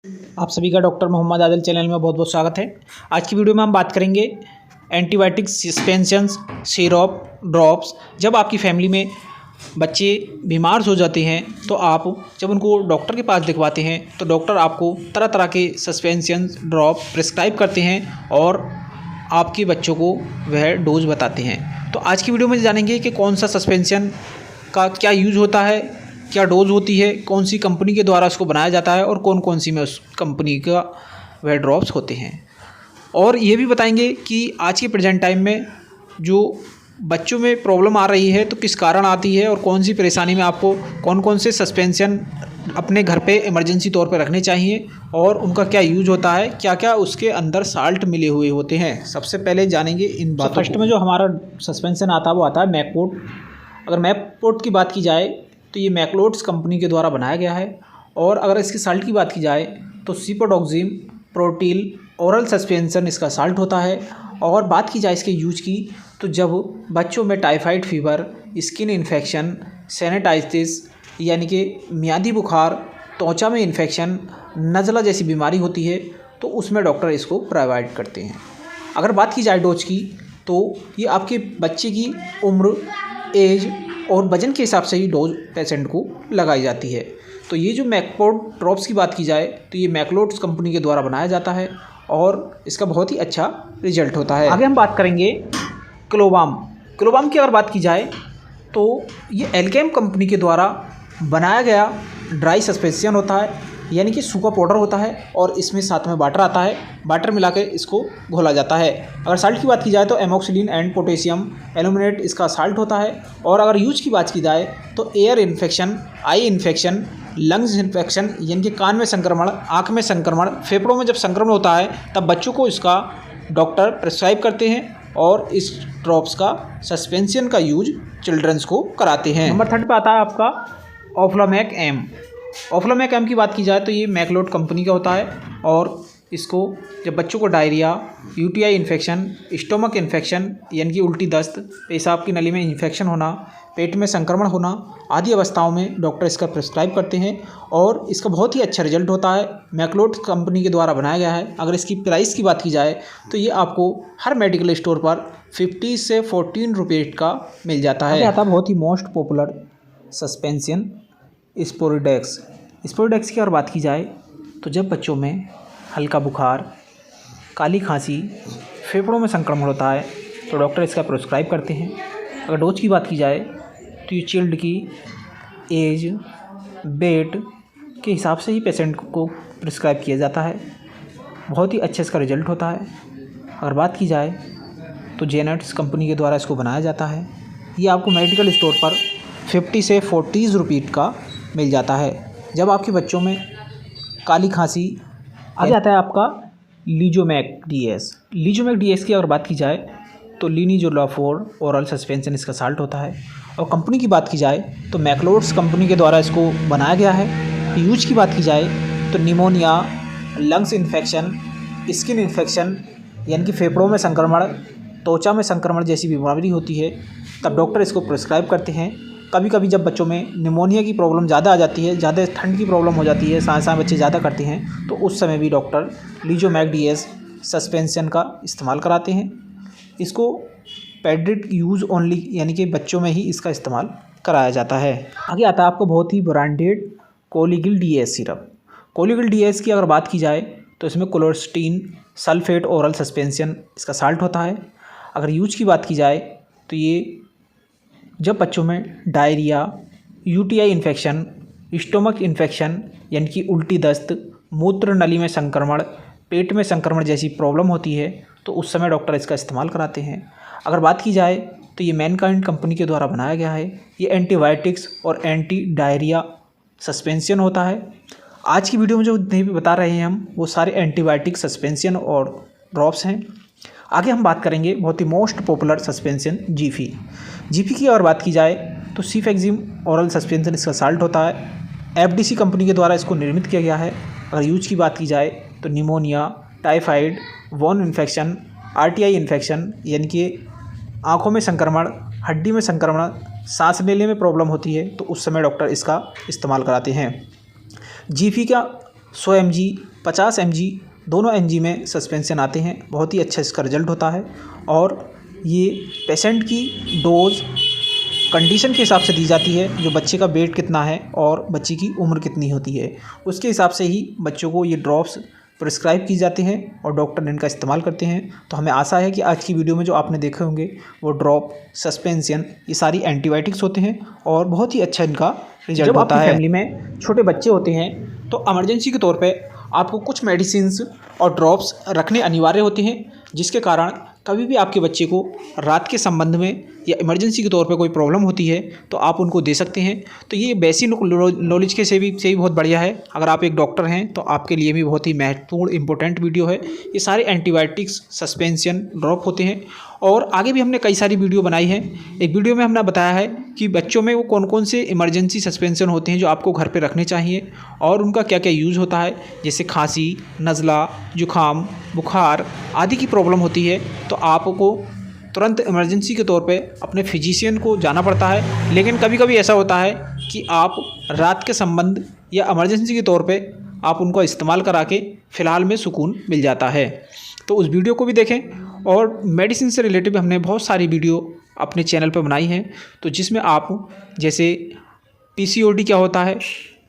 आप सभी का डॉक्टर मोहम्मद आदिल चैनल में बहुत बहुत स्वागत है। आज की वीडियो में हम बात करेंगे एंटीबायोटिक सस्पेंशंस, सिरप, ड्रॉप्स। जब आपकी फैमिली में बच्चे बीमार हो जाते हैं तो आप जब उनको डॉक्टर के पास दिखवाते हैं तो डॉक्टर आपको तरह तरह के सस्पेंशंस, ड्रॉप प्रिस्क्राइब करते हैं और आपके बच्चों को वह डोज बताते हैं। तो आज की वीडियो में जानेंगे कि कौन सा सस्पेंशन का क्या यूज़ होता है, क्या डोज होती है, कौन सी कंपनी के द्वारा उसको बनाया जाता है और कौन कौन सी में उस कंपनी का वह ड्रॉप्स होते हैं। और ये भी बताएंगे कि आज के प्रेजेंट टाइम में जो बच्चों में प्रॉब्लम आ रही है तो किस कारण आती है और कौन सी परेशानी में आपको कौन कौन से सस्पेंशन अपने घर पे इमरजेंसी तौर पे रखने चाहिए और उनका क्या यूज होता है, क्या क्या उसके अंदर साल्ट मिले हुए होते हैं। सबसे पहले जानेंगे इन बातों। फर्स्ट में जो हमारा सस्पेंशन आता है वो आता है मैकपोर्ट। अगर मैकपोर्ट की बात की जाए तो ये मैक्लोड्स कंपनी के द्वारा बनाया गया है। और अगर इसके साल्ट की बात की जाए तो सिपोडोक्सिम प्रोटील ओरल सस्पेंशन इसका साल्ट होता है। और बात की जाए इसके यूज की तो जब बच्चों में टाइफाइड फीवर, स्किन इन्फेक्शन, सैनिटाइटिस यानी कि मियादी बुखार, त्वचा में इन्फेक्शन, नज़ला जैसी बीमारी होती है तो उसमें डॉक्टर इसको प्रोवाइड करते हैं। अगर बात की जाए डोज की तो ये आपके बच्चे की उम्र, एज और वज़न के हिसाब से ही डोज पेशेंट को लगाई जाती है। तो ये जो मैकपोर्ट ड्रॉप्स की बात की जाए तो ये मैक्लोड्स कंपनी के द्वारा बनाया जाता है और इसका बहुत ही अच्छा रिजल्ट होता है। आगे हम बात करेंगे क्लोबाम। क्लोबाम की अगर बात की जाए तो ये एल्केम कंपनी के द्वारा बनाया गया ड्राई सस्पेंशन होता है, यानी कि सूखा पाउडर होता है और इसमें साथ में वाटर आता है। वाटर मिलाकर इसको घोला जाता है। अगर साल्ट की बात की जाए तो एमोक्सिलिन एंड पोटेशियम एल्यूमिनेट इसका साल्ट होता है। और अगर यूज की बात की जाए तो air infection, eye infection, lungs infection यानी कि कान में संक्रमण, आँख में संक्रमण, फेफड़ों में जब संक्रमण होता है तब बच्चों को इसका डॉक्टर प्रिस्क्राइब करते हैं और इस ड्रॉप्स का सस्पेंशन का यूज चिल्ड्रंस को कराते हैं। नंबर 3 पे आता है आपका ओफ्लामेक एम। ओफ्लामेक एम की बात की जाए तो ये मैक्लोड कंपनी का होता है और इसको जब बच्चों को diarrhoea, UTI infection, stomach infection यानी कि उल्टी दस्त, पेशाब की नली में इन्फेक्शन होना, पेट में संक्रमण होना आदि अवस्थाओं में डॉक्टर इसका प्रिस्क्राइब करते हैं और इसका बहुत ही अच्छा रिजल्ट होता है। मैक्लोड कंपनी के द्वारा बनाया गया है। अगर इसकी प्राइस की बात की जाए तो ये आपको हर मेडिकल स्टोर पर 50 से 14 रुपये का मिल जाता है। आता बहुत ही most popular suspension Sporidex. Sporidex की अगर बात की जाए तो जब बच्चों में हल्का बुखार, काली खांसी, फेफड़ों में संक्रमण होता है तो डॉक्टर इसका प्रिस्क्राइब करते हैं। अगर डोज की बात की जाए तो ये चिल्ड की एज, वेट के हिसाब से ही पेशेंट को प्रिस्क्राइब किया जाता है। बहुत ही अच्छा इसका रिजल्ट होता है। अगर बात की जाए तो जेनेट्स कंपनी के द्वारा इसको बनाया जाता है। ये आपको मेडिकल स्टोर पर 50 से 40 रुपये का मिल जाता है। जब आपके बच्चों में काली खांसी आ जाता है आपका लीजोमैक डीएस। लीजोमैक डीएस की अगर बात की जाए तो लीनिजोलाफोर ओरल सस्पेंशन इसका साल्ट होता है। और कंपनी की बात की जाए तो मैक्लोड्स कंपनी के द्वारा इसको बनाया गया है। यूज की बात की जाए तो pneumonia, lungs infection, skin infection यानी कि फेफड़ों में संक्रमण, त्वचा में संक्रमण जैसी बीमारी होती है तब डॉक्टर इसको प्रिस्क्राइब करते हैं। कभी कभी जब बच्चों में निमोनिया की प्रॉब्लम ज़्यादा आ जाती है, ज़्यादा ठंड की प्रॉब्लम हो जाती है, सांस बच्चे ज़्यादा करते हैं तो उस समय भी डॉक्टर लीजोमैक डीएस सस्पेंशन का इस्तेमाल कराते हैं। इसको पेडिट यूज़ ओनली यानी कि बच्चों में ही इसका इस्तेमाल कराया जाता है। आगे आता है आपको बहुत ही ब्रांडेड कोलिगिल डीएस सिरप। कोलिगिल डीएस की अगर बात की जाए तो इसमें कोलोस्टीन सल्फेट ओरल सस्पेंशन इसका साल्ट होता है। अगर यूज की बात की जाए तो ये जब बच्चों में diarrhoea, UTI infection, stomach infection यानी कि उल्टी दस्त, मूत्र नली में संक्रमण, पेट में संक्रमण जैसी प्रॉब्लम होती है तो उस समय डॉक्टर इसका इस्तेमाल कराते हैं। अगर बात की जाए तो ये मैनकाइंड कंपनी के द्वारा बनाया गया है। ये एंटीबायोटिक्स और एंटी डायरिया सस्पेंशन होता है। आज की वीडियो में जो नहीं बता रहे हैं हम वो सारे एंटीबायोटिक सस्पेंशन और ड्रॉप्स हैं। आगे हम बात करेंगे बहुत ही मोस्ट पॉपुलर सस्पेंशन जीफी। जीफी की अगर बात की जाए तो सीफेक्जिम ओरल सस्पेंशन इसका साल्ट होता है। एफडीसी कंपनी के द्वारा इसको निर्मित किया गया है। अगर यूज की बात की जाए तो निमोनिया, टाइफाइड, वॉन इन्फेक्शन, आरटीआई इन्फेक्शन यानी कि आँखों में संक्रमण, हड्डी में संक्रमण, सांस लेने में प्रॉब्लम होती है तो उस समय डॉक्टर इसका इस्तेमाल कराते हैं। जीफी का 100 mg 50 mg दोनों mg में सस्पेंशन आते हैं। बहुत ही अच्छा इसका रिज़ल्ट होता है और ये पेशेंट की डोज़ कंडीशन के हिसाब से दी जाती है, जो बच्चे का वेट कितना है और बच्चे की उम्र कितनी होती है, उसके हिसाब से ही बच्चों को ये ड्रॉप्स प्रिस्क्राइब की जाते हैं और डॉक्टर इनका इस्तेमाल करते हैं। तो हमें आशा है कि आज की वीडियो में जो आपने देखे होंगे वो ड्रॉप, सस्पेंशन, ये सारी एंटीबायोटिक्स होते हैं और बहुत ही अच्छा इनका रिजल्ट होता है। फैमिली में छोटे बच्चे होते हैं तो इमरजेंसी के तौर पे आपको कुछ मेडिसिन्स और ड्रॉप्स रखने अनिवार्य होते हैं, जिसके कारण कभी भी आपके बच्चे को रात के संबंध में या इमरजेंसी के तौर पे कोई प्रॉब्लम होती है तो आप उनको दे सकते हैं। तो ये बेसिक नॉलेज के से भी बहुत बढ़िया है। अगर आप एक डॉक्टर हैं तो आपके लिए भी बहुत ही महत्वपूर्ण इंपॉर्टेंट वीडियो है। ये सारे एंटीबायोटिक्स, सस्पेंशन, ड्रॉप होते हैं और आगे भी हमने कई सारी वीडियो बनाई है। एक वीडियो में हमने बताया है कि बच्चों में वो कौन कौन से इमरजेंसी सस्पेंशन होते हैं जो आपको घर पे रखने चाहिए और उनका क्या क्या यूज़ होता है। जैसे खांसी, नज़ला, जुखाम, बुखार आदि की प्रॉब्लम होती है तो आपको तुरंत इमरजेंसी के तौर पे अपने फिजिशियन को जाना पड़ता है। लेकिन कभी कभी ऐसा होता है कि आप रात के संबंध या इमरजेंसी के तौर पे आप उनको इस्तेमाल करा के फ़िलहाल में सुकून मिल जाता है। तो उस वीडियो को भी देखें और मेडिसिन से रिलेटेड हमने बहुत सारी वीडियो अपने चैनल पर बनाई हैं, तो जिसमें आप जैसे PCOD क्या होता है,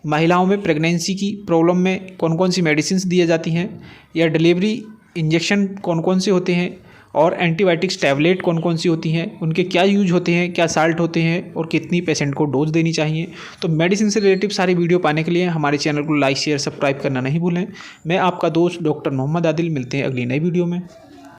महिलाओं में प्रेगनेंसी की प्रॉब्लम में कौन कौन सी मेडिसिन दी जाती हैं, या डिलीवरी इंजेक्शन कौन कौन से होते हैं और एंटीबायोटिक्स टैबलेट कौन कौन सी होती हैं, उनके क्या यूज होते हैं, क्या साल्ट होते हैं और कितनी पेशेंट को डोज देनी चाहिए। तो मेडिसिन से रिलेटिव सारी वीडियो पाने के लिए हमारे चैनल को लाइक, शेयर, सब्सक्राइब करना नहीं भूलें। मैं आपका दोस्त डॉक्टर मोहम्मद आदिल, मिलते हैं अगली नई वीडियो में।